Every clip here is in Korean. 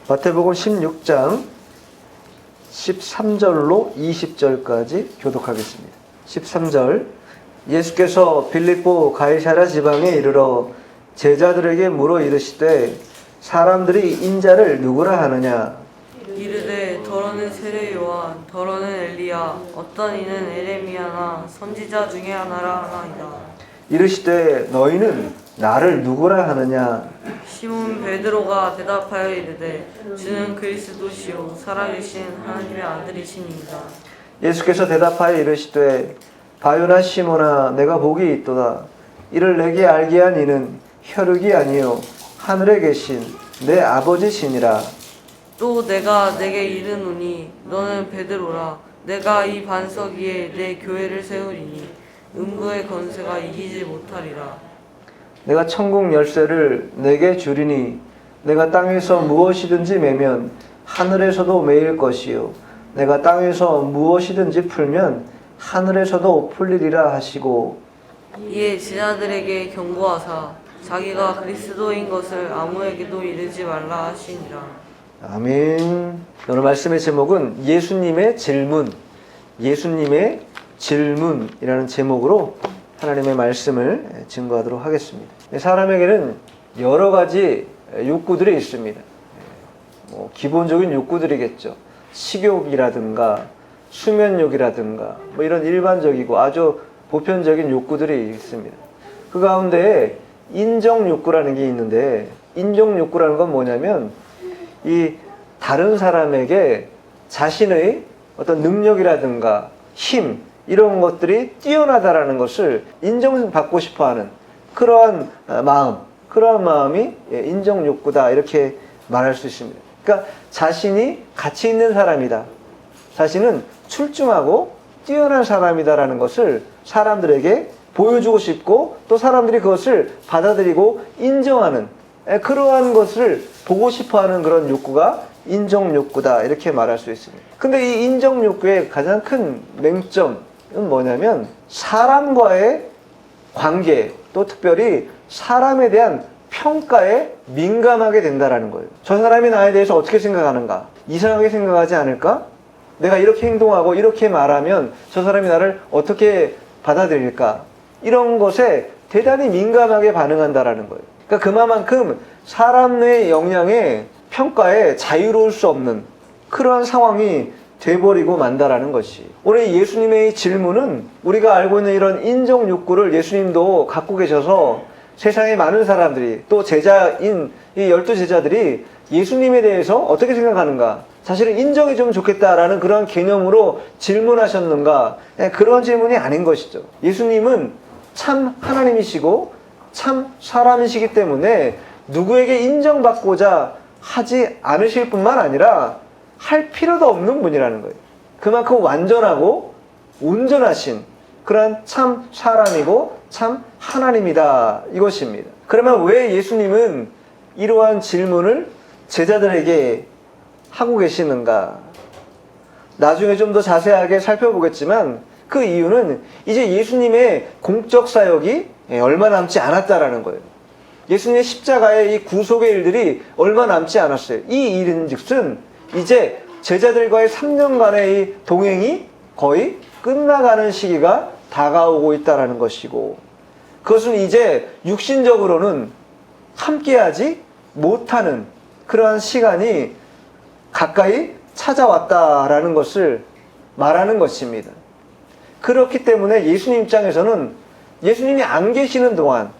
마태복음 16장 13절로 20절까지 교독하겠습니다. 13절 예수께서 빌립보 가이사랴 지방에 이르러 제자들에게 물어 이르시되 사람들이 인자를 누구라 하느냐. 이르되 더러는 세례 요한, 더러는 엘리야, 어떤 이는 에레미야나 선지자 중에 하나라 하나이다. 이르시되 너희는 나를 누구라 하느냐. 시몬 베드로가 대답하여 이르되 주는 그리스도시요 살아계신 하나님의 아들이시니이다. 예수께서 대답하여 이르시되 바요나 시몬아 내가 복이 있도다. 이를 내게 알게 한 이는 혈육이 아니요 하늘에 계신 내 아버지시니라. 또 내가 내게 이르노니 너는 베드로라. 내가 이 반석 위에 내 교회를 세우리니 음부의 권세가 이기지 못하리라. 내가 천국 열쇠를 내게 주리니 내가 땅에서 무엇이든지 매면 하늘에서도 매일 것이요 내가 땅에서 무엇이든지 풀면 하늘에서도 풀리리라 하시고 이에 제자들에게 경고하사 자기가 그리스도인 것을 아무에게도 이르지 말라 하시니라. 아멘. 오늘 말씀의 제목은 예수님의 질문이라는 제목으로 하나님의 말씀을 증거하도록 하겠습니다. 사람에게는 여러 가지 욕구들이 있습니다. 기본적인 욕구들이겠죠. 식욕이라든가 수면욕이라든가 이런 일반적이고 아주 보편적인 욕구들이 있습니다. 그 가운데 인정욕구라는 게 있는데, 인정욕구라는 건 뭐냐면 이 다른 사람에게 자신의 어떤 능력이라든가 힘 이런 것들이 뛰어나다라는 것을 인정받고 싶어하는 그러한 마음이 인정욕구다 이렇게 말할 수 있습니다. 그러니까 자신이 가치 있는 사람이다, 자신은 출중하고 뛰어난 사람이다라는 것을 사람들에게 보여주고 싶고 또 사람들이 그것을 받아들이고 인정하는 그러한 것을 보고 싶어하는 그런 욕구가 인정욕구다 이렇게 말할 수 있습니다. 근데 이 인정욕구의 가장 큰 맹점은 뭐냐면 사람과의 관계, 또 특별히 사람에 대한 평가에 민감하게 된다라는 거예요. 저 사람이 나에 대해서 어떻게 생각하는가? 이상하게 생각하지 않을까? 내가 이렇게 행동하고 이렇게 말하면 저 사람이 나를 어떻게 받아들일까? 이런 것에 대단히 민감하게 반응한다라는 거예요. 그러니까 그만큼 사람의 영향에 평가에 자유로울 수 없는 그러한 상황이 돼버리고 만다라는 것이. 오늘 예수님의 질문은 우리가 알고 있는 이런 인정 욕구를 예수님도 갖고 계셔서 세상의 많은 사람들이 또 제자인 이 12제자들이 예수님에 대해서 어떻게 생각하는가, 사실은 인정이 좀 좋겠다라는 그런 개념으로 질문하셨는가, 그런 질문이 아닌 것이죠. 예수님은 참 하나님이시고 참 사람이시기 때문에 누구에게 인정받고자 하지 않으실 뿐만 아니라 할 필요도 없는 분이라는 거예요. 그만큼 완전하고 온전하신 그런 참 사람이고 참 하나님이다 이것입니다. 그러면 왜 예수님은 이러한 질문을 제자들에게 하고 계시는가? 나중에 좀 더 자세하게 살펴보겠지만 그 이유는 이제 예수님의 공적 사역이 얼마 남지 않았다라는 거예요. 예수님의 십자가의 이 구속의 일들이 얼마 남지 않았어요. 이 일은 즉슨 이제 제자들과의 3년간의 이 동행이 거의 끝나가는 시기가 다가오고 있다는 것이고, 그것은 이제 육신적으로는 함께하지 못하는 그러한 시간이 가까이 찾아왔다라는 것을 말하는 것입니다. 그렇기 때문에 예수님 입장에서는 예수님이 안 계시는 동안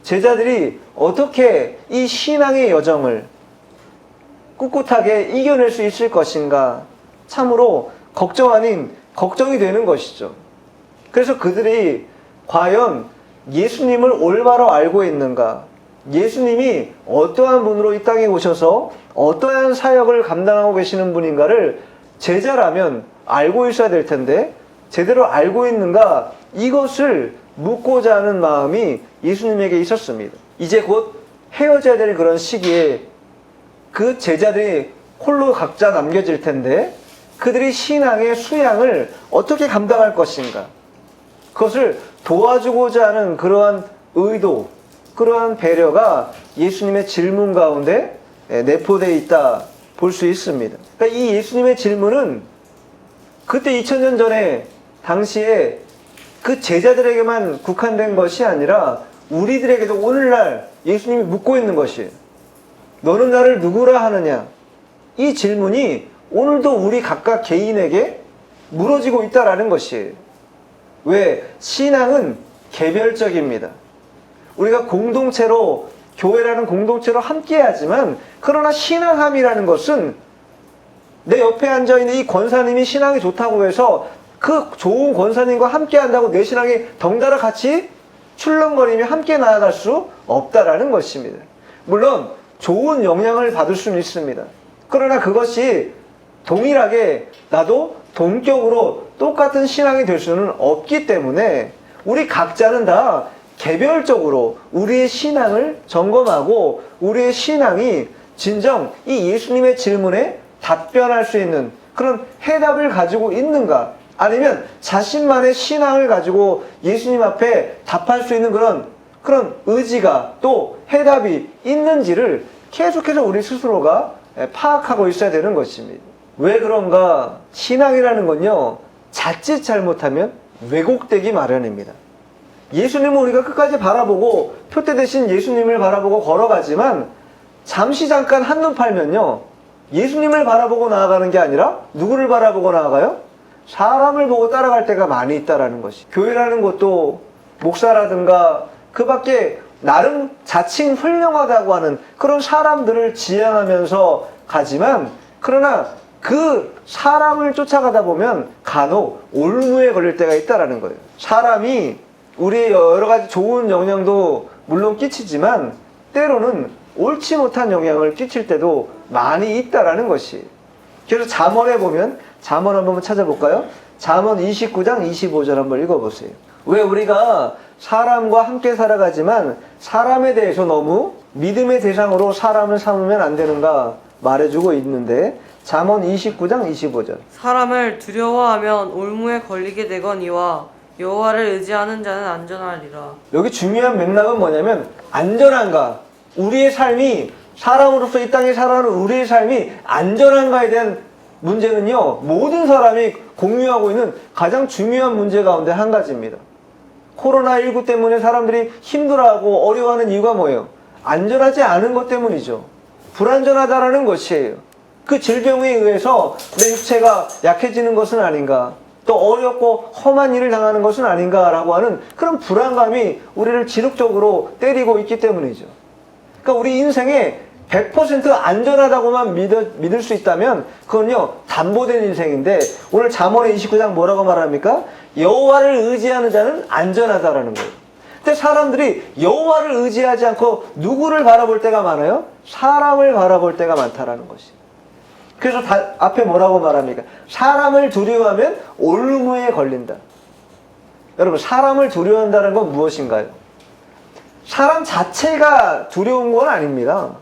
제자들이 어떻게 이 신앙의 여정을 꿋꿋하게 이겨낼 수 있을 것인가, 참으로 걱정 아닌 걱정이 되는 것이죠. 그래서 그들이 과연 예수님을 올바로 알고 있는가, 예수님이 어떠한 분으로 이 땅에 오셔서 어떠한 사역을 감당하고 계시는 분인가를 제자라면 알고 있어야 될 텐데 제대로 알고 있는가, 이것을 묻고자 하는 마음이 예수님에게 있었습니다. 이제 곧 헤어져야 될 그런 시기에 그 제자들이 홀로 각자 남겨질 텐데 그들이 신앙의 수양을 어떻게 감당할 것인가, 그것을 도와주고자 하는 그러한 의도, 그러한 배려가 예수님의 질문 가운데 내포되어 있다 볼 수 있습니다. 그러니까 이 예수님의 질문은 그때 2000년 전에 당시에 그 제자들에게만 국한된 것이 아니라 우리들에게도 오늘날 예수님이 묻고 있는 것이에요. 너는 나를 누구라 하느냐? 이 질문이 오늘도 우리 각각 개인에게 물어지고 있다라는 것이에요. 왜? 신앙은 개별적입니다. 우리가 공동체로, 교회라는 공동체로 함께하지만, 그러나 신앙함이라는 것은 내 옆에 앉아있는 이 권사님이 신앙이 좋다고 해서 그 좋은 권사님과 함께한다고 내 신앙이 덩달아 같이 출렁거리며 함께 나아갈 수 없다라는 것입니다. 물론 좋은 영향을 받을 수는 있습니다. 그러나 그것이 동일하게 나도 동격으로 똑같은 신앙이 될 수는 없기 때문에 우리 각자는 다 개별적으로 우리의 신앙을 점검하고 우리의 신앙이 진정 이 예수님의 질문에 답변할 수 있는 그런 해답을 가지고 있는가, 아니면 자신만의 신앙을 가지고 예수님 앞에 답할 수 있는 그런 의지가 또 해답이 있는지를 계속해서 우리 스스로가 파악하고 있어야 되는 것입니다. 왜 그런가? 신앙이라는 건요, 자칫 잘못하면 왜곡되기 마련입니다. 예수님은 우리가 끝까지 바라보고 표대 대신 예수님을 바라보고 걸어가지만 잠시 잠깐 한눈 팔면요, 예수님을 바라보고 나아가는 게 아니라 누구를 바라보고 나아가요? 사람을 보고 따라갈 때가 많이 있다라는 것이. 교회라는 것도 목사라든가 그 밖에 나름 자칭 훌륭하다고 하는 그런 사람들을 지향하면서 가지만, 그러나 그 사람을 쫓아가다 보면 간혹 올무에 걸릴 때가 있다라는 거예요. 사람이 우리의 여러 가지 좋은 영향도 물론 끼치지만 때로는 옳지 못한 영향을 끼칠 때도 많이 있다라는 것이. 그래서 잠언에 보면, 잠언 한번 찾아볼까요? 잠언 29장 25절 한번 읽어보세요. 왜 우리가 사람과 함께 살아가지만 사람에 대해서 너무 믿음의 대상으로 사람을 삼으면 안 되는가 말해주고 있는데, 잠언 29장 25절. 사람을 두려워하면 올무에 걸리게 되거니와 여호와를 의지하는 자는 안전하리라. 여기 중요한 맥락은 뭐냐면, 안전한가, 우리의 삶이 사람으로서 이 땅에 살아가는 우리의 삶이 안전한가에 대한 문제는요, 모든 사람이 공유하고 있는 가장 중요한 문제 가운데 한 가지입니다. 코로나19 때문에 사람들이 힘들어하고 어려워하는 이유가 뭐예요? 안전하지 않은 것 때문이죠. 불안전하다라는 것이에요. 그 질병에 의해서 내 육체가 약해지는 것은 아닌가, 또 어렵고 험한 일을 당하는 것은 아닌가라고 하는 그런 불안감이 우리를 지속적으로 때리고 있기 때문이죠. 그러니까 우리 인생에 100% 안전하다고만 믿을 수 있다면 그건요, 담보된 인생인데, 오늘 잠언의 29장 뭐라고 말합니까? 여호와를 의지하는 자는 안전하다라는 거예요. 근데 사람들이 여호와를 의지하지 않고 누구를 바라볼 때가 많아요? 사람을 바라볼 때가 많다라는 것이. 그래서 앞에 뭐라고 말합니까? 사람을 두려워하면 올무에 걸린다. 여러분, 사람을 두려워한다는 건 무엇인가요? 사람 자체가 두려운 건 아닙니다.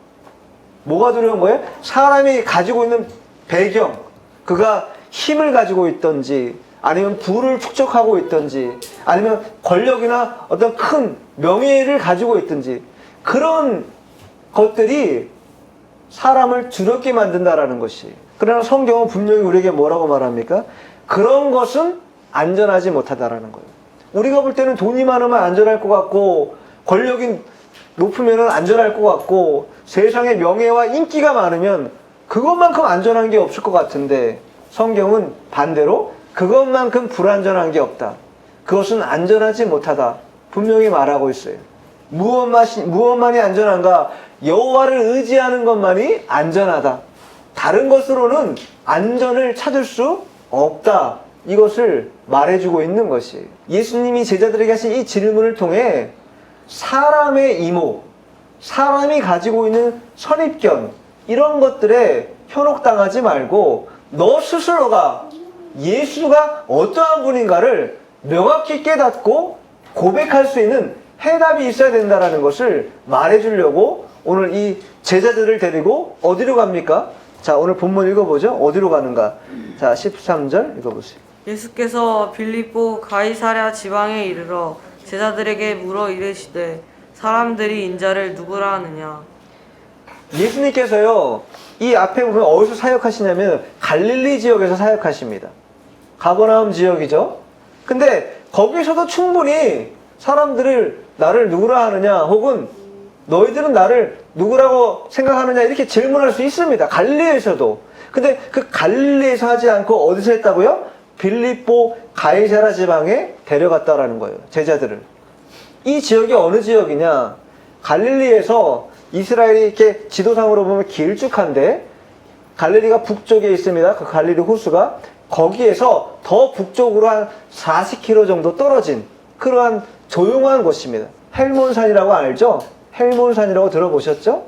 뭐가 두려운 거예요? 사람이 가지고 있는 배경, 그가 힘을 가지고 있던지, 아니면 부를 축적하고 있던지, 아니면 권력이나 어떤 큰 명예를 가지고 있든지, 그런 것들이 사람을 두렵게 만든다라는 것이. 그러나 성경은 분명히 우리에게 뭐라고 말합니까? 그런 것은 안전하지 못하다라는 거예요. 우리가 볼 때는 돈이 많으면 안전할 것 같고, 권력이 높으면 안전할 것 같고, 세상에 명예와 인기가 많으면 그것만큼 안전한 게 없을 것 같은데, 성경은 반대로 그것만큼 불안전한 게 없다, 그것은 안전하지 못하다, 분명히 말하고 있어요. 무엇만이 안전한가? 여호와를 의지하는 것만이 안전하다. 다른 것으로는 안전을 찾을 수 없다. 이것을 말해주고 있는 것이에요. 예수님이 제자들에게 하신 이 질문을 통해 사람의 이목, 사람이 가지고 있는 선입견, 이런 것들에 현혹당하지 말고 너 스스로가 예수가 어떠한 분인가를 명확히 깨닫고 고백할 수 있는 해답이 있어야 된다는 것을 말해주려고 오늘 이 제자들을 데리고 어디로 갑니까? 자, 오늘 본문 읽어보죠. 어디로 가는가? 자, 13절 읽어보세요. 예수께서 빌립보 가이사랴 지방에 이르러 제자들에게 물어 이르시되 사람들이 인자를 누구라 하느냐. 예수님께서요, 이 앞에 보면 어디서 사역하시냐면 갈릴리 지역에서 사역하십니다. 가버나움 지역이죠. 근데 거기서도 충분히 사람들을 나를 누구라 하느냐, 혹은 너희들은 나를 누구라고 생각하느냐, 이렇게 질문할 수 있습니다. 갈릴리에서도. 근데 그 갈릴리에서 하지 않고 어디서 했다고요? 빌립보 가이사라 지방에 데려갔다라는 거예요, 제자들을. 이 지역이 어느 지역이냐? 갈릴리에서 이스라엘이 이렇게 지도상으로 보면 길쭉한데, 갈릴리가 북쪽에 있습니다. 그 갈릴리 호수가. 거기에서 더 북쪽으로 한 40km 정도 떨어진 그러한 조용한 곳입니다. 헬몬산이라고 알죠? 헬몬산이라고 들어보셨죠?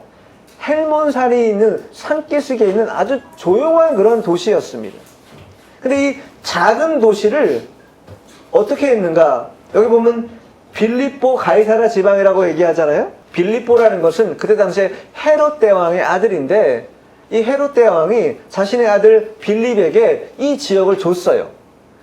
헬몬산이 있는 산기슭에 있는 아주 조용한 그런 도시였습니다. 근데 이 작은 도시를 어떻게 했는가? 여기 보면 빌립보 가이사라 지방이라고 얘기하잖아요. 빌립보라는 것은 그때 당시에 헤롯 대왕의 아들인데, 이 헤롯 대왕이 자신의 아들 빌립에게 이 지역을 줬어요.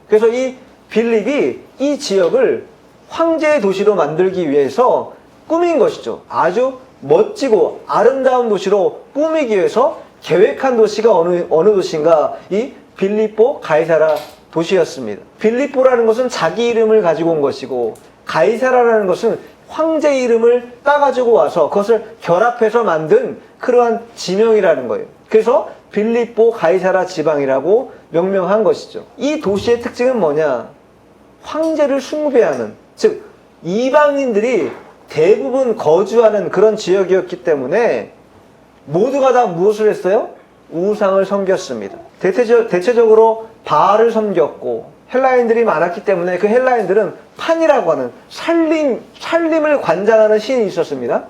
그래서 이 빌립이 이 지역을 황제의 도시로 만들기 위해서 꾸민 것이죠. 아주 멋지고 아름다운 도시로 꾸미기 위해서 계획한 도시가 어느 도시인가? 이 빌립보 가이사라 도시였습니다. 빌립보라는 것은 자기 이름을 가지고 온 것이고, 가이사라라는 것은 황제 이름을 따가지고 와서 그것을 결합해서 만든 그러한 지명이라는 거예요. 그래서 빌립보 가이사라 지방이라고 명명한 것이죠. 이 도시의 특징은 뭐냐? 황제를 숭배하는, 즉 이방인들이 대부분 거주하는 그런 지역이었기 때문에 모두가 다 무엇을 했어요? 우상을 섬겼습니다. 대체적으로 바알을 섬겼고, 헬라인들이 많았기 때문에 그 헬라인들은 판이라고 하는 산림을 관장하는 신이 있었습니다.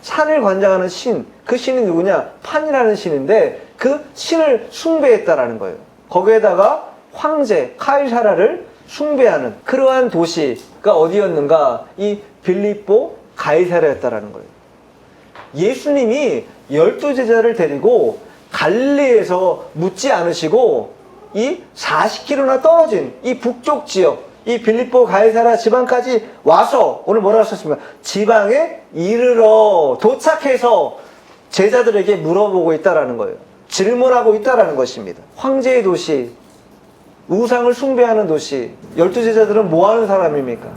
산을 관장하는 신, 그 신이 누구냐? 판이라는 신인데 그 신을 숭배했다라는 거예요. 거기에다가 황제 카이사라를 숭배하는 그러한 도시가 어디였는가? 이 빌립보 가이사라였다라는 거예요. 예수님이 12제자를 데리고 갈릴리에서 묻지 않으시고 이 40km나 떨어진 이 북쪽 지역, 이 빌립보 가이사라 지방까지 와서, 오늘 뭐라고 하셨습니까? 지방에 이르러 도착해서 제자들에게 물어보고 있다라는 거예요. 질문하고 있다라는 것입니다. 황제의 도시, 우상을 숭배하는 도시, 12제자들은 뭐 하는 사람입니까?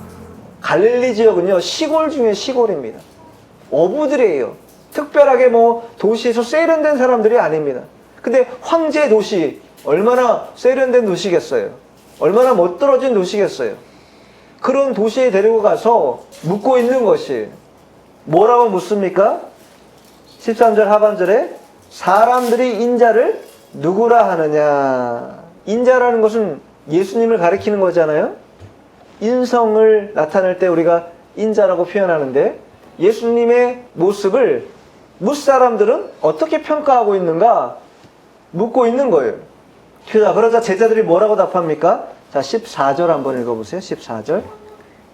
갈릴리 지역은요, 시골 중에 시골입니다. 어부들이에요. 특별하게 뭐 도시에서 세련된 사람들이 아닙니다. 근데 황제의 도시, 얼마나 세련된 도시겠어요? 얼마나 멋들어진 도시겠어요? 그런 도시에 데리고 가서 묻고 있는 것이 뭐라고 묻습니까? 13절 하반절에 사람들이 인자를 누구라 하느냐. 인자라는 것은 예수님을 가리키는 거잖아요. 인성을 나타낼 때 우리가 인자라고 표현하는데, 예수님의 모습을 무사람들은 어떻게 평가하고 있는가 묻고 있는 거예요. 그러자 제자들이 뭐라고 답합니까? 자, 14절 한번 읽어보세요. 14절.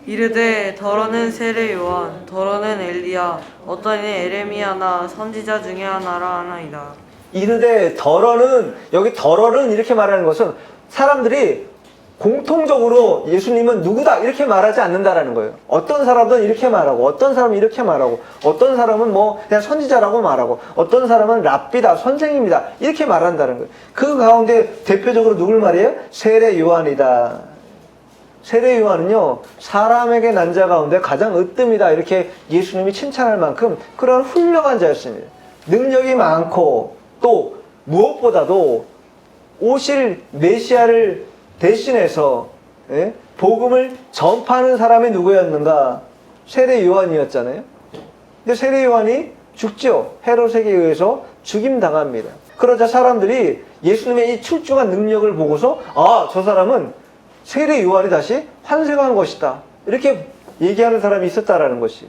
이르되 더러는 세례 요한, 더러는 엘리야, 어떤 이는 에레미야나 선지자 중에 하나라 하나이다. 이르되 더러는, 여기 더러는 이렇게 말하는 것은 사람들이 공통적으로 예수님은 누구다 이렇게 말하지 않는다라는 거예요. 어떤 사람은 이렇게 말하고, 어떤 사람은 이렇게 말하고, 어떤 사람은 뭐 그냥 선지자라고 말하고, 어떤 사람은 랍비다, 선생님이다 이렇게 말한다는 거예요. 그 가운데 대표적으로 누굴 말이에요? 세례 요한이다. 세례 요한은요, 사람에게 난 자 가운데 가장 으뜸이다 이렇게 예수님이 칭찬할 만큼 그런 훌륭한 자였습니다. 능력이 많고, 또 무엇보다도 오실 메시아를 대신해서 복음을 전파하는 사람이 누구였는가? 세례 요한이었잖아요. 근데 세례 요한이 죽죠. 헤롯에게 의해서 죽임당합니다. 그러자 사람들이 예수님의 이 출중한 능력을 보고서, 아, 저 사람은 세례 요한이 다시 환생한 것이다 이렇게 얘기하는 사람이 있었다라는 것이.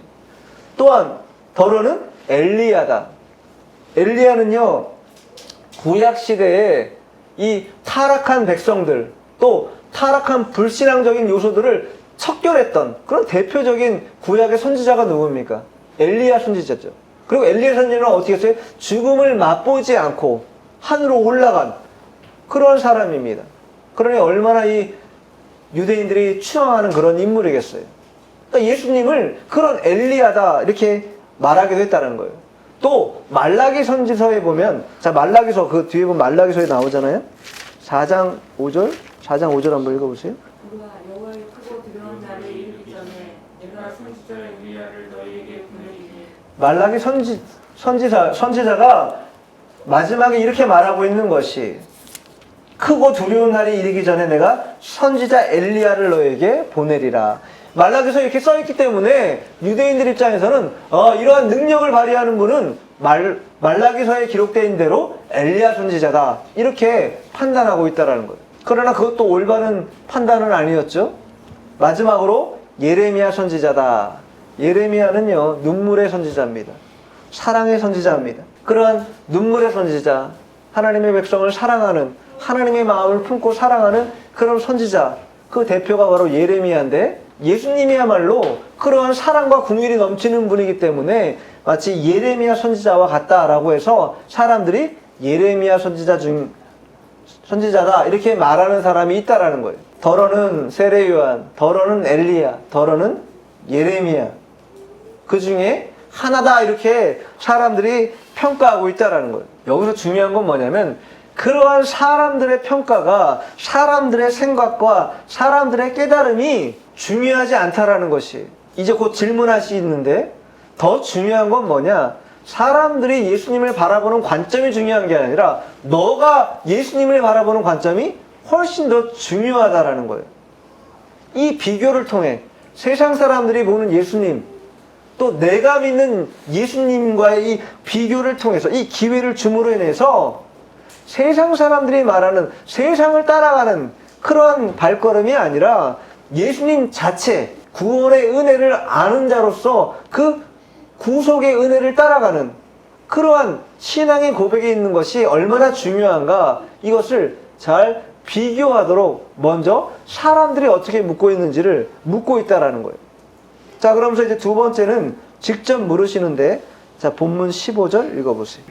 또한 더러는 엘리야다. 엘리야는요, 구약시대에 이 타락한 백성들, 또 타락한 불신앙적인 요소들을 척결했던 그런 대표적인 구약의 선지자가 누굽니까? 엘리야 선지자죠. 그리고 엘리야 선지자는 어떻게 했어요? 죽음을 맛보지 않고 하늘로 올라간 그런 사람입니다. 그러니 얼마나 이 유대인들이 추앙하는 그런 인물이겠어요. 그러니까 예수님을 그런 엘리야다 이렇게 말하기도 했다는 거예요. 또 말라기 선지서에 보면, 자 말라기서 그 뒤에 보면 말라기서에 나오잖아요. 4장 5절 한번 읽어보세요. 우리가 여호와의 크고 두려운 날에 이르기 전에 내가 선지자 엘리야를 너희에게 보내리니. 말라기 선지자가 마지막에 이렇게 말하고 있는 것이, 크고 두려운 날이 이르기 전에 내가 선지자 엘리야를 너에게 보내리라. 말라기서에 이렇게 써있기 때문에 유대인들 입장에서는 이러한 능력을 발휘하는 분은 말라기서에 기록되어 있는 대로 엘리야 선지자다, 이렇게 판단하고 있다는 거예요. 그러나 그것도 올바른 판단은 아니었죠. 마지막으로 예레미야 선지자다. 예레미야는요, 눈물의 선지자입니다. 사랑의 선지자입니다. 그러한 눈물의 선지자, 하나님의 백성을 사랑하는, 하나님의 마음을 품고 사랑하는 그런 선지자, 그 대표가 바로 예레미야인데, 예수님이야말로 그러한 사랑과 긍휼이 넘치는 분이기 때문에 마치 예레미야 선지자와 같다라고 해서 사람들이 예레미야 선지자다 이렇게 말하는 사람이 있다라는 거예요. 더러는 세례 요한, 더러는 엘리야, 더러는 예레미야, 그 중에 하나다 이렇게 사람들이 평가하고 있다라는 거예요. 여기서 중요한 건 뭐냐면, 그러한 사람들의 평가가 사람들의 생각과 사람들의 깨달음이 중요하지 않다라는 것이, 이제 곧 질문하시는데, 더 중요한 건 뭐냐? 사람들이 예수님을 바라보는 관점이 중요한 게 아니라 너가 예수님을 바라보는 관점이 훨씬 더 중요하다라는 거예요. 이 비교를 통해 세상 사람들이 보는 예수님, 또 내가 믿는 예수님과의 이 비교를 통해서, 이 기회를 줌으로 인해서 세상 사람들이 말하는, 세상을 따라가는 그러한 발걸음이 아니라 예수님 자체, 구원의 은혜를 아는 자로서 그 구속의 은혜를 따라가는 그러한 신앙의 고백이 있는 것이 얼마나 중요한가, 이것을 잘 비교하도록 먼저 사람들이 어떻게 묻고 있는지를 묻고 있다라는 거예요. 자, 그러면서 이제 두 번째는 직접 물으시는데, 자, 본문 15절 읽어보세요.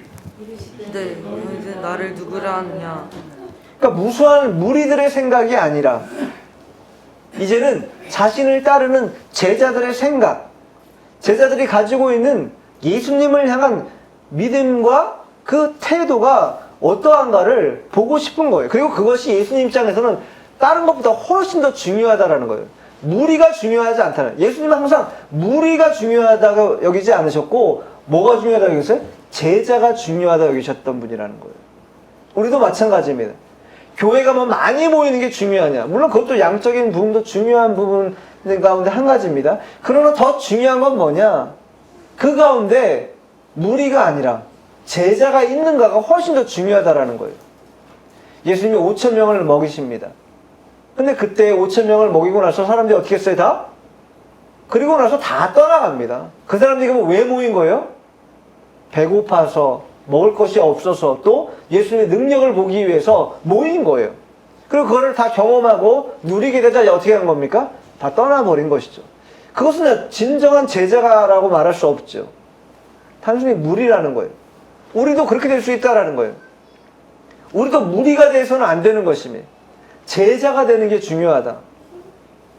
네, 너희는 나를 누구라 하느냐. 그러니까 무수한 무리들의 생각이 아니라 이제는 자신을 따르는 제자들의 생각, 제자들이 가지고 있는 예수님을 향한 믿음과 그 태도가 어떠한가를 보고 싶은 거예요. 그리고 그것이 예수님 입장에서는 다른 것보다 훨씬 더 중요하다라는 거예요. 무리가 중요하지 않다는, 예수님은 항상 무리가 중요하다고 여기지 않으셨고, 뭐가 중요하다고 여기셨어요? 제자가 중요하다고 여기셨던 분이라는 거예요. 우리도 마찬가지입니다. 교회가 뭐 많이 모이는 게 중요하냐? 물론 그것도 양적인 부분도 중요한 부분 가운데 한 가지입니다. 그러나 더 중요한 건 뭐냐? 그 가운데 무리가 아니라 제자가 있는가가 훨씬 더 중요하다라는 거예요. 예수님이 5,000명을 먹이십니다. 근데 그때 5,000명을 먹이고 나서 사람들이 어떻게 했어요? 다? 그리고 나서 다 떠나갑니다. 그 사람들이 왜 모인 거예요? 배고파서, 먹을 것이 없어서, 또 예수님의 능력을 보기 위해서 모인 거예요. 그리고 그거를 다 경험하고 누리게 되자 어떻게 한 겁니까? 다 떠나버린 것이죠. 그것은 진정한 제자라고 말할 수 없죠. 단순히 무리라는 거예요. 우리도 그렇게 될 수 있다라는 거예요. 우리도 무리가 돼서는 안 되는 것이며 제자가 되는 게 중요하다.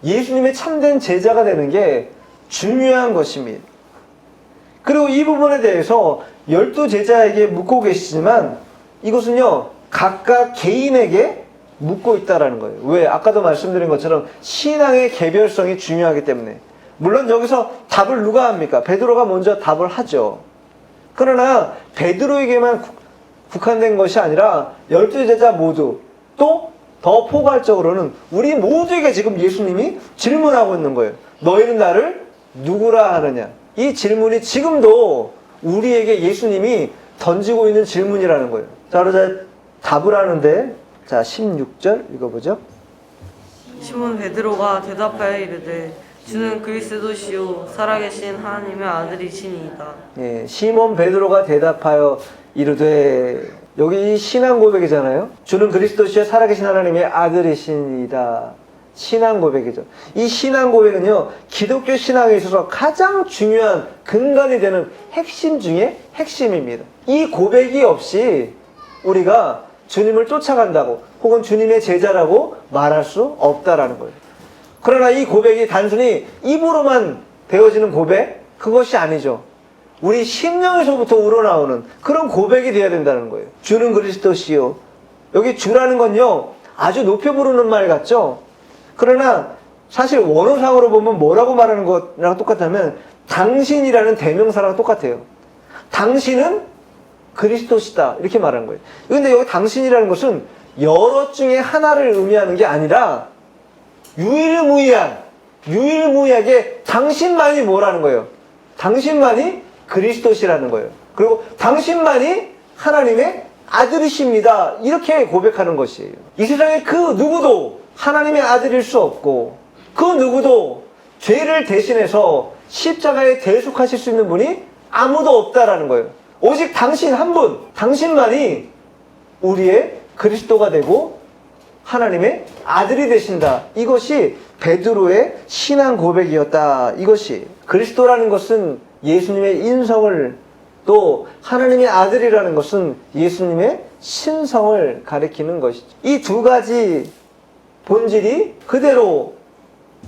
예수님의 참된 제자가 되는 게 중요한 것입니다. 그리고 이 부분에 대해서 12제자에게 묻고 계시지만 이것은요, 각각 개인에게 묻고 있다라는 거예요. 왜? 아까도 말씀드린 것처럼 신앙의 개별성이 중요하기 때문에. 물론 여기서 답을 누가 합니까? 베드로가 먼저 답을 하죠. 그러나 베드로에게만 국한된 것이 아니라 12제자 모두, 또 더 포괄적으로는 우리 모두에게 지금 예수님이 질문하고 있는 거예요. 너희는 나를 누구라 하느냐? 이 질문이 지금도 우리에게 예수님이 던지고 있는 질문이라는 거예요. 자, 그러자 답을 하는데, 자, 16절 읽어보죠. 시몬 베드로가 대답하여 이르되 주는 그리스도시요 살아계신 하나님의 아들이시니이다. 예, 시몬 베드로가 대답하여 이르되, 여기 신앙 고백이잖아요. 주는 그리스도시요 살아계신 하나님의 아들이시니이다. 신앙 고백이죠. 이 신앙 고백은요, 기독교 신앙에 있어서 가장 중요한 근간이 되는 핵심 중에 핵심입니다. 이 고백이 없이 우리가 주님을 쫓아간다고, 혹은 주님의 제자라고 말할 수 없다라는 거예요. 그러나 이 고백이 단순히 입으로만 되어지는 고백, 그것이 아니죠. 우리 심령에서부터 우러나오는 그런 고백이 돼야 된다는 거예요. 주는 그리스도시요. 여기 주라는 건요, 아주 높여 부르는 말 같죠? 그러나 사실 원어상으로 보면 뭐라고 말하는 것랑 똑같다면 당신이라는 대명사랑 똑같아요. 당신은 그리스도시다 이렇게 말하는 거예요. 그런데 여기 당신이라는 것은 여러 중에 하나를 의미하는 게 아니라 유일무이하게 당신만이 뭐라는 거예요? 당신만이 그리스도시라는 거예요. 그리고 당신만이 하나님의 아들이십니다. 이렇게 고백하는 것이에요. 이 세상에 그 누구도 하나님의 아들일 수 없고 그 누구도 죄를 대신해서 십자가에 대속하실 수 있는 분이 아무도 없다라는 거예요. 오직 당신 한 분, 당신만이 우리의 그리스도가 되고 하나님의 아들이 되신다. 이것이 베드로의 신앙 고백이었다. 이것이 그리스도라는 것은 예수님의 인성을, 또 하나님의 아들이라는 것은 예수님의 신성을 가리키는 것이죠. 이 두 가지 본질이 그대로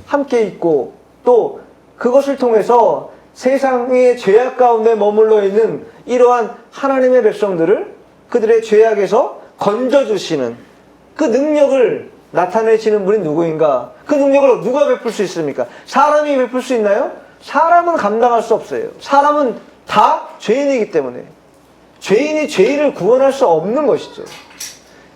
함께 있고 또 그것을 통해서 세상의 죄악 가운데 머물러 있는 이러한 하나님의 백성들을 그들의 죄악에서 건져주시는 그 능력을 나타내시는 분이 누구인가? 그 능력을 누가 베풀 수 있습니까? 사람이 베풀 수 있나요? 사람은 감당할 수 없어요. 사람은 다 죄인이기 때문에 죄인이 죄인을 구원할 수 없는 것이죠.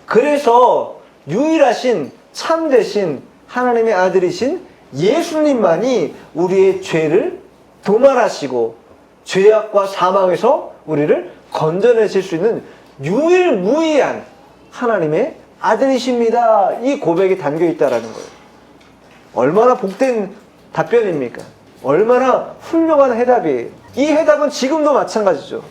그래서 유일하신 참되신 하나님의 아들이신 예수님만이 우리의 죄를 도말하시고 죄악과 사망에서 우리를 건져내실 수 있는 유일무이한 하나님의 아들이십니다. 이 고백이 담겨있다라는 거예요. 얼마나 복된 답변입니까? 얼마나 훌륭한 해답이에요. 이 해답은 지금도 마찬가지죠.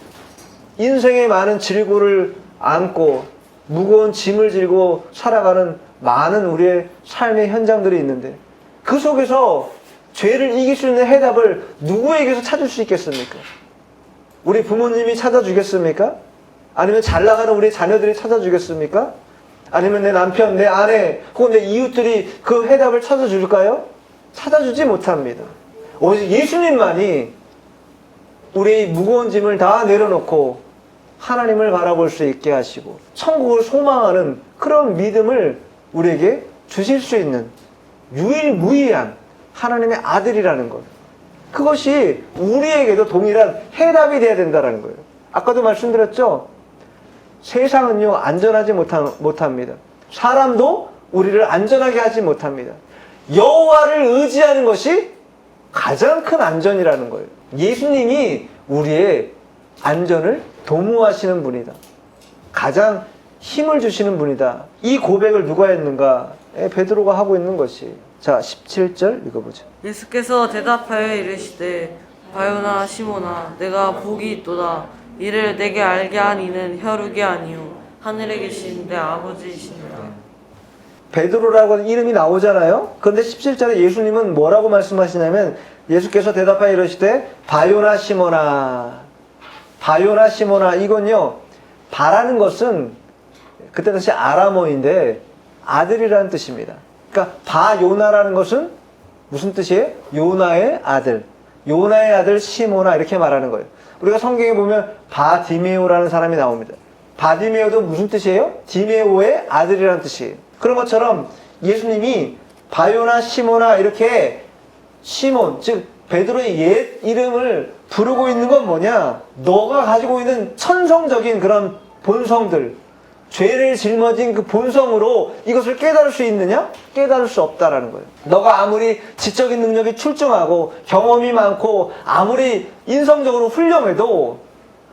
인생의 많은 질고를 안고 무거운 짐을 지고 살아가는 많은 우리의 삶의 현장들이 있는데 그 속에서 죄를 이길 수 있는 해답을 누구에게서 찾을 수 있겠습니까? 우리 부모님이 찾아주겠습니까? 아니면 잘 나가는 우리 자녀들이 찾아주겠습니까? 아니면 내 남편, 내 아내, 혹은 내 이웃들이 그 해답을 찾아줄까요? 찾아주지 못합니다. 오직 예수님만이 우리의 무거운 짐을 다 내려놓고 하나님을 바라볼 수 있게 하시고 천국을 소망하는 그런 믿음을 우리에게 주실 수 있는 유일무이한 하나님의 아들이라는 것. 그것이 우리에게도 동일한 해답이 되어야 된다는 거예요. 아까도 말씀드렸죠? 세상은요, 안전하지 못합니다. 사람도 우리를 안전하게 하지 못합니다. 여호와를 의지하는 것이 가장 큰 안전이라는 거예요. 예수님이 우리의 안전을 도모하시는 분이다. 가장 힘을 주시는 분이다. 이 고백을 누가 했는가? 베드로가 하고 있는 것이. 자, 17절 읽어보죠. 예수께서 대답하여 이르시되 바요나 시몬아 내가 복이 있도다. 이를 내게 알게 한 이는 혈육이 아니요 하늘에 계신 내 아버지이시니라. 베드로라고 하는 이름이 나오잖아요. 그런데 17절에 예수님은 뭐라고 말씀하시냐면 예수께서 대답하여 이르시되 바요나 시몬아. 바요나 시몬아. 이건요, 바라는 것은 그때 당시 아람어인데 아들이라는 뜻입니다. 그러니까 바요나라는 것은 무슨 뜻이에요? 요나의 아들. 요나의 아들 시몬아 이렇게 말하는 거예요. 우리가 성경에 보면 바디메오라는 사람이 나옵니다. 바디메오도 무슨 뜻이에요? 디메오의 아들이라는 뜻이에요. 그런 것처럼 예수님이 바요나 시몬아 이렇게 시몬, 즉 베드로의 옛 이름을 부르고 있는 건 뭐냐? 너가 가지고 있는 천성적인 그런 본성들, 죄를 짊어진 그 본성으로 이것을 깨달을 수 있느냐? 깨달을 수 없다라는 거예요. 너가 아무리 지적인 능력이 출중하고 경험이 많고 아무리 인성적으로 훌륭해도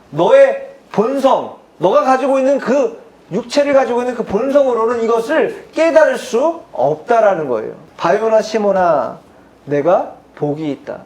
너의 본성, 너가 가지고 있는 그 육체를 가지고 있는 그 본성으로는 이것을 깨달을 수 없다라는 거예요. 바요나 시몬아, 내가 복이 있다.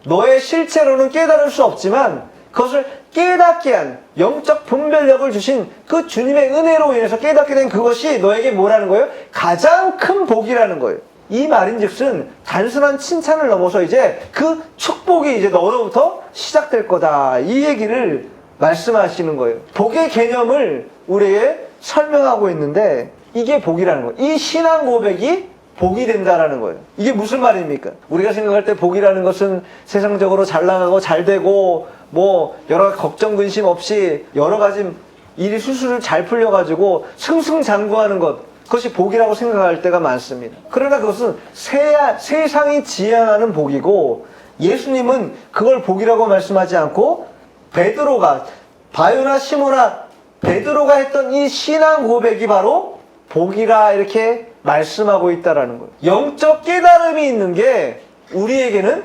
너의 실체로는 깨달을 수 없지만 그것을 깨닫게 한 영적 분별력을 주신 그 주님의 은혜로 인해서 깨닫게 된 그것이 너에게 뭐라는 거예요? 가장 큰 복이라는 거예요. 이 말인즉슨 단순한 칭찬을 넘어서 이제 그 축복이 이제 너로부터 시작될 거다. 이 얘기를 말씀하시는 거예요. 복의 개념을 우리에게 설명하고 있는데 이게 복이라는 거예요. 이 신앙 고백이 복이 된다라는 거예요. 이게 무슨 말입니까? 우리가 생각할 때 복이라는 것은 세상적으로 잘 나가고 잘 되고 뭐 여러 가지 걱정 근심 없이 여러 가지 일이 술술 잘 풀려가지고 승승장구하는 것, 그것이 복이라고 생각할 때가 많습니다. 그러나 그것은 세상이 지향하는 복이고, 예수님은 그걸 복이라고 말씀하지 않고 베드로가, 바요나 시모나 베드로가 했던 이 신앙 고백이 바로 복이라 이렇게 말씀하고 있다라는 거예요. 영적 깨달음이 있는 게 우리에게는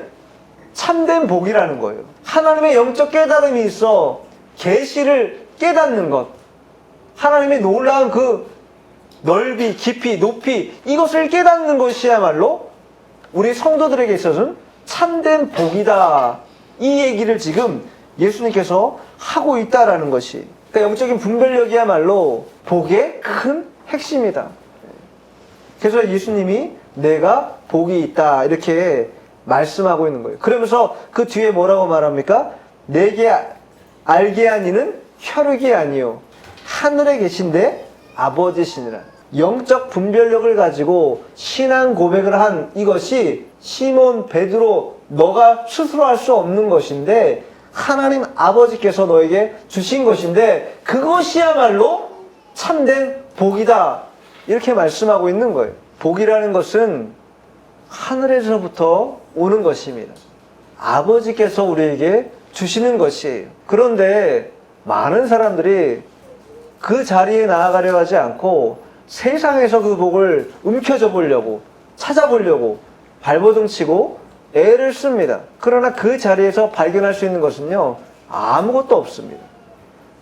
참된 복이라는 거예요. 하나님의 영적 깨달음이 있어 계시를 깨닫는 것, 하나님의 놀라운 그 넓이, 깊이, 높이, 이것을 깨닫는 것이야말로 우리 성도들에게 있어서는 참된 복이다. 이 얘기를 지금 예수님께서 하고 있다라는 것이, 그러니까 영적인 분별력이야말로 복의 큰 핵심이다. 그래서 예수님이 내가 복이 있다 이렇게 말씀하고 있는 거예요. 그러면서 그 뒤에 뭐라고 말합니까? 내게 알게 하니는 혈육이 아니요 하늘에 계신데 아버지시니라. 영적 분별력을 가지고 신앙 고백을 한 이것이 시몬 베드로, 너가 스스로 할 수 없는 것인데 하나님 아버지께서 너에게 주신 것인데 그것이야말로 참된 복이다, 이렇게 말씀하고 있는 거예요. 복이라는 것은 하늘에서부터 오는 것입니다. 아버지께서 우리에게 주시는 것이에요. 그런데 많은 사람들이 그 자리에 나아가려 하지 않고 세상에서 그 복을 움켜줘 보려고, 찾아보려고 발버둥 치고 애를 씁니다. 그러나 그 자리에서 발견할 수 있는 것은요, 아무것도 없습니다.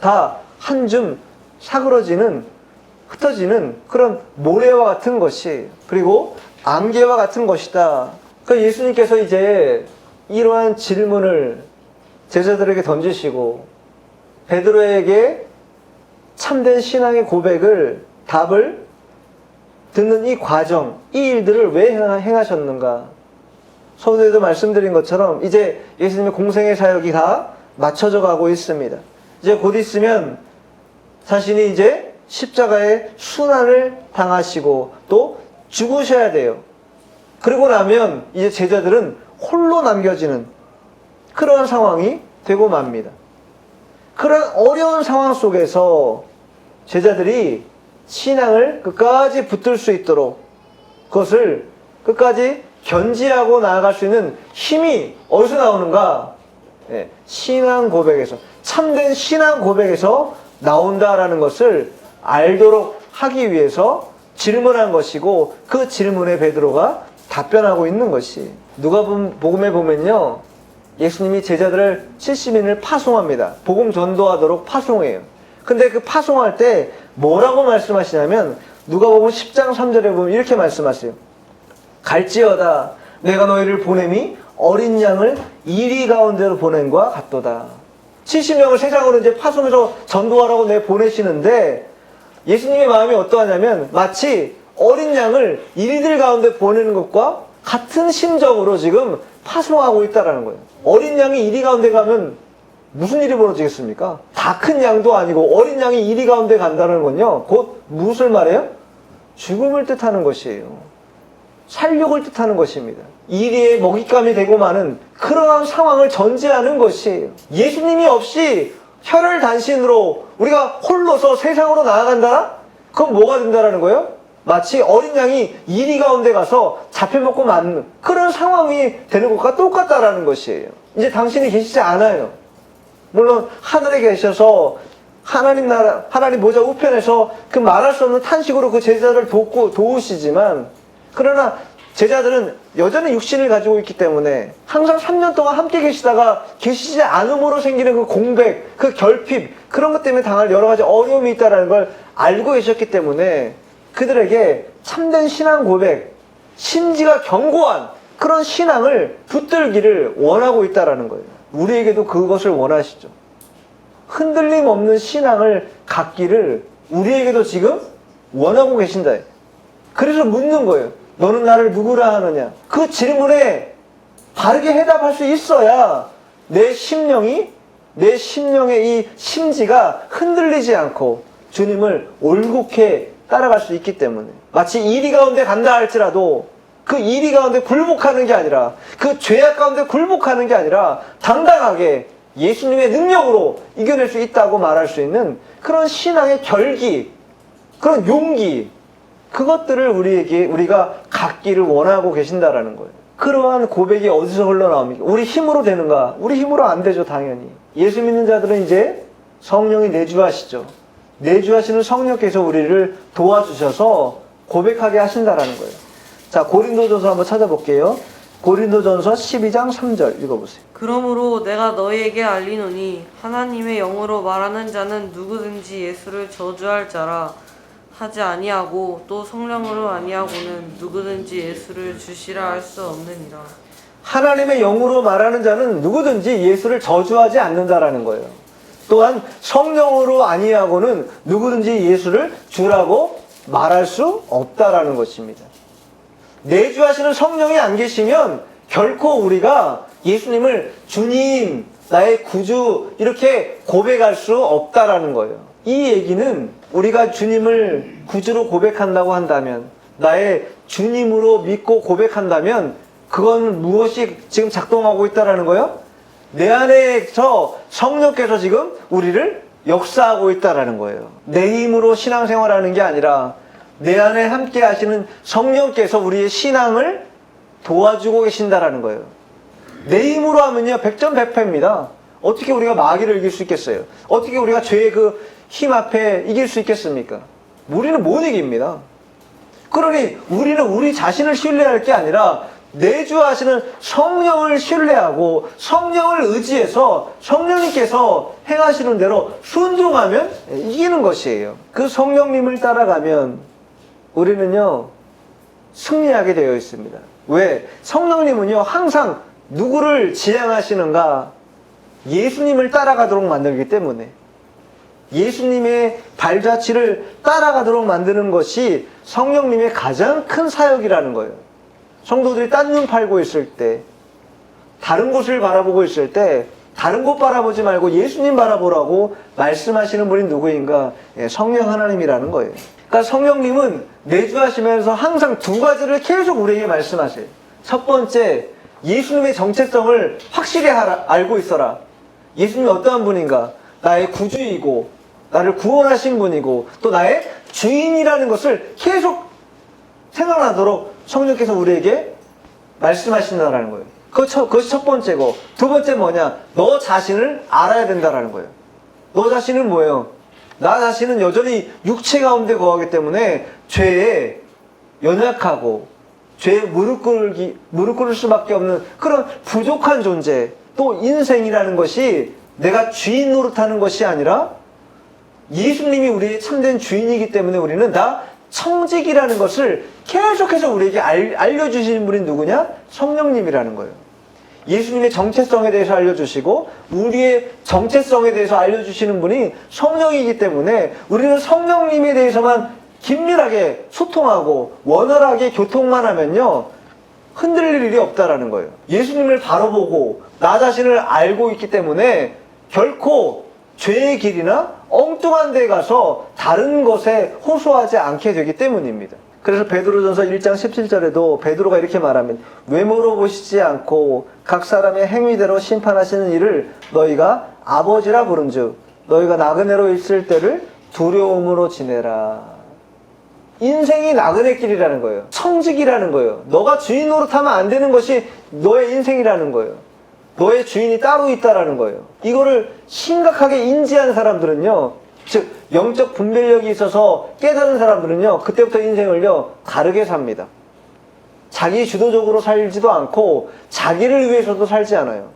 다 한 줌 사그러지는, 흩어지는 그런 모래와 같은 것이, 그리고 안개와 같은 것이다. 그러니까 예수님께서 이제 이러한 질문을 제자들에게 던지시고 베드로에게 참된 신앙의 고백을, 답을 듣는 이 과정, 이 일들을 왜 행하셨는가? 서두에도 말씀드린 것처럼 이제 예수님의 공생의 사역이 다 맞춰져 가고 있습니다. 이제 곧 있으면 자신이 이제 십자가의 순환을 당하시고 또 죽으셔야 돼요. 그러고 나면 이제 제자들은 홀로 남겨지는 그러한 상황이 되고 맙니다. 그런 어려운 상황 속에서 제자들이 신앙을 끝까지 붙들 수 있도록, 그것을 끝까지 견지하고 나아갈 수 있는 힘이 어디서 나오는가? 신앙 고백에서, 참된 신앙 고백에서 나온다라는 것을 알도록 하기 위해서 질문한 것이고, 그 질문에 베드로가 답변하고 있는 것이, 누가복음에 보면요, 예수님이 제자들을 70인을 파송합니다. 복음 전도하도록 파송해요. 근데 그 파송할 때 뭐라고 말씀하시냐면, 누가복음 10장 3절에 보면 이렇게 말씀하세요. 갈지어다 내가 너희를 보냄이 어린 양을 이리 가운데로 보낸과 같도다. 70명을 세상으로 이제 파송해서 전도하라고 보내시는데, 예수님의 마음이 어떠하냐면 마치 어린 양을 이리들 가운데 보내는 것과 같은 심정으로 지금 파송하고 있다라는 거예요. 어린 양이 이리 가운데 가면 무슨 일이 벌어지겠습니까? 다 큰 양도 아니고 어린 양이 이리 가운데 간다는 건요, 곧 무엇을 말해요? 죽음을 뜻하는 것이에요. 살육을 뜻하는 것입니다. 이리에 먹잇감이 되고 마는 그러한 상황을 전제하는 것이에요. 예수님이 없이 혈혈단신으로 우리가 홀로서 세상으로 나아간다? 그건 뭐가 된다라는 거예요? 마치 어린 양이 이리 가운데 가서 잡혀먹고 맞는 그런 상황이 되는 것과 똑같다라는 것이에요. 이제 당신이 계시지 않아요. 물론 하늘에 계셔서 하나님 나라, 하나님 보좌 우편에서 그 말할 수 없는 탄식으로 그 제자들을 도우시지만, 그러나 제자들은 여전히 육신을 가지고 있기 때문에 항상 3년 동안 함께 계시다가 계시지 않음으로 생기는 그 공백, 그 결핍, 그런 것 때문에 당할 여러 가지 어려움이 있다는 걸 알고 계셨기 때문에 그들에게 참된 신앙 고백, 심지가 견고한 그런 신앙을 붙들기를 원하고 있다는 거예요. 우리에게도 그것을 원하시죠. 흔들림 없는 신앙을 갖기를 우리에게도 지금 원하고 계신다. 그래서 묻는 거예요. 너는 나를 누구라 하느냐? 그 질문에 바르게 해답할 수 있어야 내 심령의 이 심지가 흔들리지 않고 주님을 올곧게 따라갈 수 있기 때문에, 마치 이리 가운데 간다 할지라도 그 이리 가운데 굴복하는 게 아니라, 그 죄악 가운데 굴복하는 게 아니라 당당하게 예수님의 능력으로 이겨낼 수 있다고 말할 수 있는 그런 신앙의 결기, 그런 용기, 그것들을 우리가 갖기를 원하고 계신다라는 거예요. 그러한 고백이 어디서 흘러나옵니까? 우리 힘으로 되는가? 우리 힘으로 안 되죠, 당연히. 예수 믿는 자들은 이제 성령이 내주하시죠. 내주하시는 성령께서 우리를 도와주셔서 고백하게 하신다라는 거예요. 자, 고린도전서 한번 찾아볼게요. 고린도전서 12장 3절 읽어보세요. 그러므로 내가 너희에게 알리노니 하나님의 영으로 말하는 자는 누구든지 예수를 저주할 자라 하지 아니하고 또 성령으로 아니하고는 누구든지 예수를 주시라 할 수 없느니라. 하나님의 영으로 말하는 자는 누구든지 예수를 저주하지 않는다라는 거예요. 또한 성령으로 아니하고는 누구든지 예수를 주라고 말할 수 없다라는 것입니다. 내주하시는 성령이 안 계시면 결코 우리가 예수님을 주님, 나의 구주 이렇게 고백할 수 없다라는 거예요. 이 얘기는 우리가 주님을 구주로 고백한다고 한다면, 나의 주님으로 믿고 고백한다면 그건 무엇이 지금 작동하고 있다라는 거예요? 내 안에서 성령께서 지금 우리를 역사하고 있다라는 거예요. 내 힘으로 신앙생활하는 게 아니라 내 안에 함께 하시는 성령께서 우리의 신앙을 도와주고 계신다라는 거예요. 내 힘으로 하면요, 백전백패입니다. 어떻게 우리가 마귀를 이길 수 있겠어요? 어떻게 우리가 죄의 그 힘 앞에 이길 수 있겠습니까? 우리는 못 이깁니다. 그러니 우리는 우리 자신을 신뢰할 게 아니라 내주하시는 성령을 신뢰하고 성령을 의지해서 성령님께서 행하시는 대로 순종하면 이기는 것이에요. 그 성령님을 따라가면 우리는요, 승리하게 되어 있습니다. 왜? 성령님은요, 항상 누구를 지향하시는가? 예수님을 따라가도록 만들기 때문에. 예수님의 발자취를 따라가도록 만드는 것이 성령님의 가장 큰 사역이라는 거예요. 성도들이 딴 눈 팔고 있을 때, 다른 곳을 바라보고 있을 때, 다른 곳 바라보지 말고 예수님 바라보라고 말씀하시는 분이 누구인가? 성령 하나님이라는 거예요. 그러니까 성령님은 내주하시면서 항상 두 가지를 계속 우리에게 말씀하세요. 첫 번째, 예수님의 정체성을 확실히 알고 있어라. 예수님이 어떠한 분인가? 나의 구주이고 나를 구원하신 분이고 또 나의 주인이라는 것을 계속 생각나도록 성령께서 우리에게 말씀하신다라는 거예요. 그것이 첫 번째고, 두 번째 뭐냐? 너 자신을 알아야 된다라는 거예요. 너 자신은 뭐예요? 나 자신은 여전히 육체 가운데 거하기 때문에 죄에 연약하고 죄에 무릎 꿇을 수밖에 없는 그런 부족한 존재. 또 인생이라는 것이 내가 주인 노릇하는 것이 아니라 예수님이 우리의 참된 주인이기 때문에 우리는 다 청직이라는 것을 계속해서 우리에게 알려주시는 분이 누구냐? 성령님이라는 거예요. 예수님의 정체성에 대해서 알려주시고 우리의 정체성에 대해서 알려주시는 분이 성령이기 때문에 우리는 성령님에 대해서만 긴밀하게 소통하고 원활하게 교통만 하면요, 흔들릴 일이 없다라는 거예요. 예수님을 바로 보고 나 자신을 알고 있기 때문에 결코 죄의 길이나 엉뚱한 데 가서 다른 것에 호소하지 않게 되기 때문입니다. 그래서 베드로전서 1장 17절에도 베드로가 이렇게 말하면 외모로 보시지 않고 각 사람의 행위대로 심판하시는 이를 너희가 아버지라 부른즉 너희가 나그네로 있을 때를 두려움으로 지내라. 인생이 나그네 길이라는 거예요. 청직이라는 거예요. 너가 주인 노릇하면 안 되는 것이 너의 인생이라는 거예요. 너의 주인이 따로 있다라는 거예요. 이거를 심각하게 인지한 사람들은요, 즉 영적 분별력이 있어서 깨닫는 사람들은요, 그때부터 인생을요 다르게 삽니다. 자기 주도적으로 살지도 않고 자기를 위해서도 살지 않아요.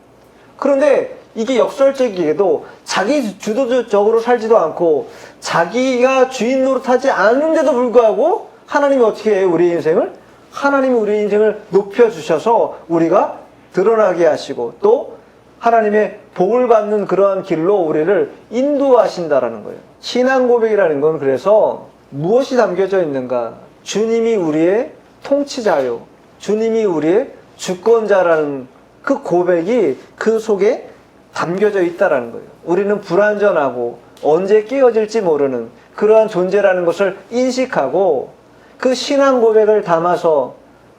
그런데 이게 역설적이게도 자기 주도적으로 살지도 않고 자기가 주인 노릇하지 않은데도 불구하고 하나님이 어떻게 해요? 우리 인생을? 하나님이 우리 인생을 높여주셔서 우리가 드러나게 하시고 또 하나님의 복을 받는 그러한 길로 우리를 인도하신다라는 거예요. 신앙 고백이라는 건 그래서 무엇이 담겨져 있는가? 주님이 우리의 통치자요, 주님이 우리의 주권자라는 그 고백이 그 속에 담겨져 있다라는 거예요. 우리는 불완전하고 언제 깨어질지 모르는 그러한 존재라는 것을 인식하고 그 신앙 고백을 담아서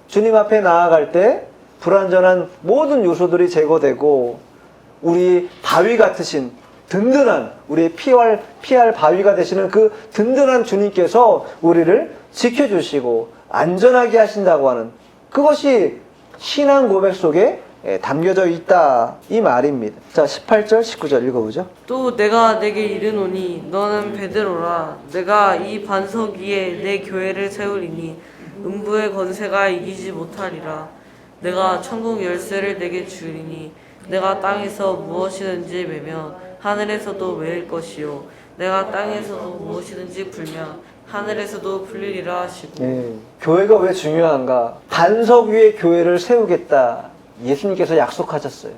주님 앞에 나아갈 때 불완전한 모든 요소들이 제거되고 우리 바위 같으신 든든한 우리의 피할 바위가 되시는 그 든든한 주님께서 우리를 지켜주시고 안전하게 하신다고 하는 그것이 신앙 고백 속에 담겨져 있다 이 말입니다. 자, 18절 19절 읽어보죠. 또 내가 내게 이르노니 너는 베드로라. 내가 이 반석 위에 내 교회를 세우리니 음부의 권세가 이기지 못하리라. 내가 천국 열쇠를 내게 주리니 내가 땅에서 무엇이든지 매면 하늘에서도 매일 것이요 내가 땅에서도 무엇이든지 풀면 하늘에서도 풀리리라 하시고. 교회가 왜 중요한가? 반석 위에 교회를 세우겠다. 예수님께서 약속하셨어요.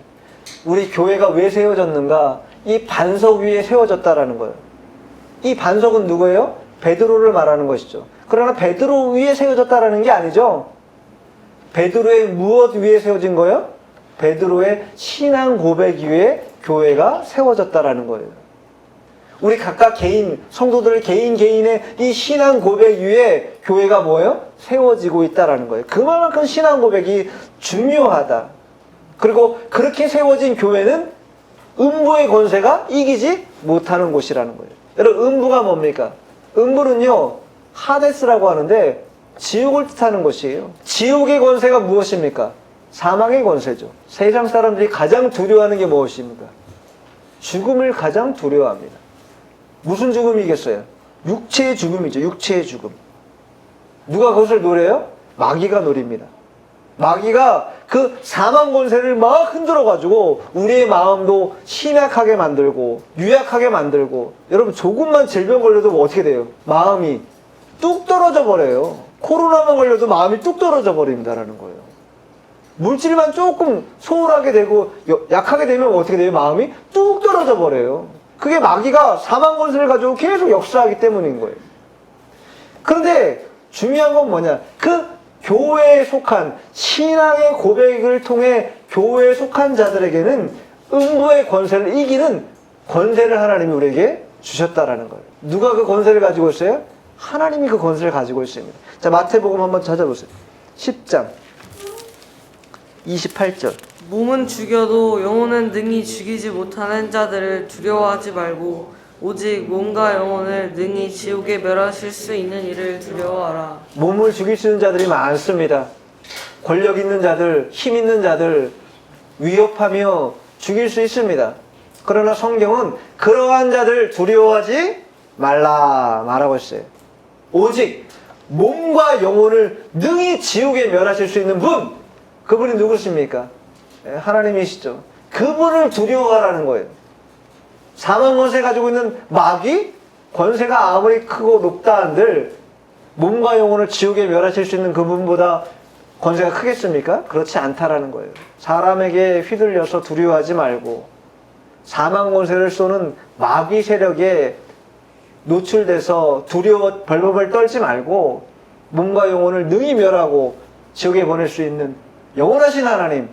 우리 교회가 왜 세워졌는가? 이 반석 위에 세워졌다라는 거예요. 이 반석은 누구예요? 베드로를 말하는 것이죠. 그러나 베드로 위에 세워졌다라는 게 아니죠. 베드로의 무엇 위에 세워진 거예요? 베드로의 신앙 고백 위에 교회가 세워졌다라는 거예요. 우리 각각 개인, 성도들 개인의 이 신앙 고백 위에 교회가 뭐예요? 세워지고 있다라는 거예요. 그만큼 신앙 고백이 중요하다. 그리고 그렇게 세워진 교회는 음부의 권세가 이기지 못하는 곳이라는 거예요. 여러분, 음부가 뭡니까? 음부는요, 하데스라고 하는데 지옥을 뜻하는 곳이에요. 지옥의 권세가 무엇입니까? 사망의 권세죠. 세상 사람들이 가장 두려워하는 게 무엇입니까? 죽음을 가장 두려워합니다. 무슨 죽음이겠어요? 육체의 죽음이죠. 육체의 죽음. 누가 그것을 노려요? 마귀가 노립니다. 마귀가 그 사망 권세를 막 흔들어가지고 우리의 마음도 심약하게 만들고 유약하게 만들고, 여러분 조금만 질병 걸려도 뭐 어떻게 돼요? 마음이 뚝 떨어져 버려요. 코로나만 걸려도 마음이 뚝 떨어져 버린다라는 거예요. 물질만 조금 소홀하게 되고 약하게 되면 어떻게 돼요? 마음이 뚝 떨어져 버려요. 그게 마귀가 사망 권세를 가지고 계속 역사하기 때문인 거예요. 그런데 중요한 건 뭐냐? 그 교회에 속한 신앙의 고백을 통해 교회에 속한 자들에게는 음부의 권세를 이기는 권세를 하나님이 우리에게 주셨다라는 거예요. 누가 그 권세를 가지고 있어요? 하나님이 그 권세를 가지고 있습니다. 자, 마태복음 한번 찾아보세요. 10장 28절. 몸은 죽여도 영혼은 능히 죽이지 못하는 자들을 두려워하지 말고 오직 몸과 영혼을 능히 지옥에 멸하실 수 있는 이를 두려워하라. 몸을 죽일 수 있는 자들이 많습니다. 권력 있는 자들, 힘 있는 자들 위협하며 죽일 수 있습니다. 그러나 성경은 그러한 자들 두려워하지 말라 말하고 있어요. 오직 몸과 영혼을 능히 지옥에 멸하실 수 있는 분, 그분이 누구십니까? 하나님이시죠. 그분을 두려워하라는 거예요. 사망 권세 가지고 있는 마귀 권세가 아무리 크고 높다 한들 몸과 영혼을 지옥에 멸하실 수 있는 그분보다 권세가 크겠습니까? 그렇지 않다라는 거예요. 사람에게 휘둘려서 두려워하지 말고 사망 권세를 쏘는 마귀 세력에 노출돼서 두려워 벌벌 떨지 말고 몸과 영혼을 능히 멸하고 지옥에 보낼 수 있는 영원하신 하나님,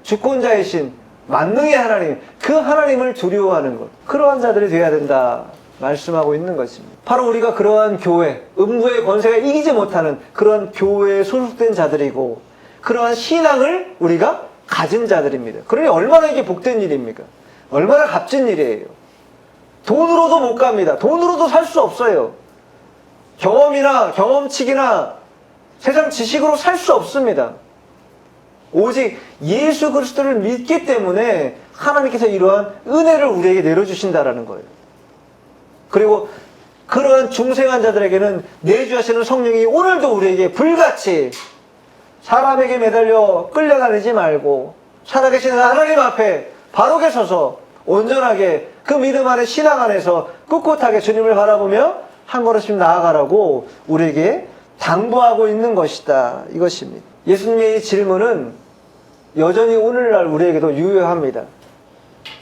주권자이신 만능의 하나님, 그 하나님을 두려워하는 것, 그러한 자들이 되어야 된다 말씀하고 있는 것입니다. 바로 우리가 그러한 교회, 음부의 권세가 이기지 못하는 그러한 교회에 소속된 자들이고 그러한 신앙을 우리가 가진 자들입니다. 그러니 얼마나 이게 복된 일입니까? 얼마나 값진 일이에요. 돈으로도 못 갑니다. 돈으로도 살 수 없어요. 경험이나 경험치기나 세상 지식으로 살 수 없습니다. 오직 예수 그리스도를 믿기 때문에 하나님께서 이러한 은혜를 우리에게 내려주신다라는 거예요. 그리고 그러한 중생한 자들에게는 내주하시는 성령이 오늘도 우리에게 불같이 사람에게 매달려 끌려다니지 말고 살아계시는 하나님 앞에 바로게 서서 온전하게 그 믿음 안에 신앙 안에서 꿋꿋하게 주님을 바라보며 한 걸음씩 나아가라고 우리에게 당부하고 있는 것이다, 이것입니다. 예수님의 이 질문은 여전히 오늘날 우리에게도 유효합니다.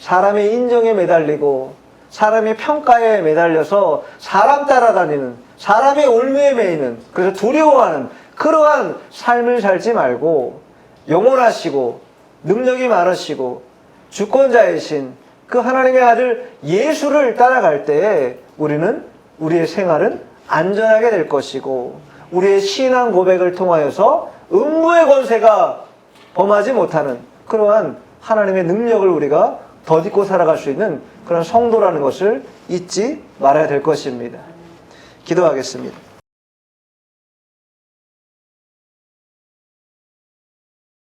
사람의 인정에 매달리고 사람의 평가에 매달려서 사람 따라다니는, 사람의 올무에 매이는, 그래서 두려워하는 그러한 삶을 살지 말고 영원하시고 능력이 많으시고 주권자이신 그 하나님의 아들 예수를 따라갈 때에 우리의 생활은 안전하게 될 것이고 우리의 신앙 고백을 통하여서 음부의 권세가 범하지 못하는 그러한 하나님의 능력을 우리가 덧입고 살아갈 수 있는 그런 성도라는 것을 잊지 말아야 될 것입니다. 기도하겠습니다.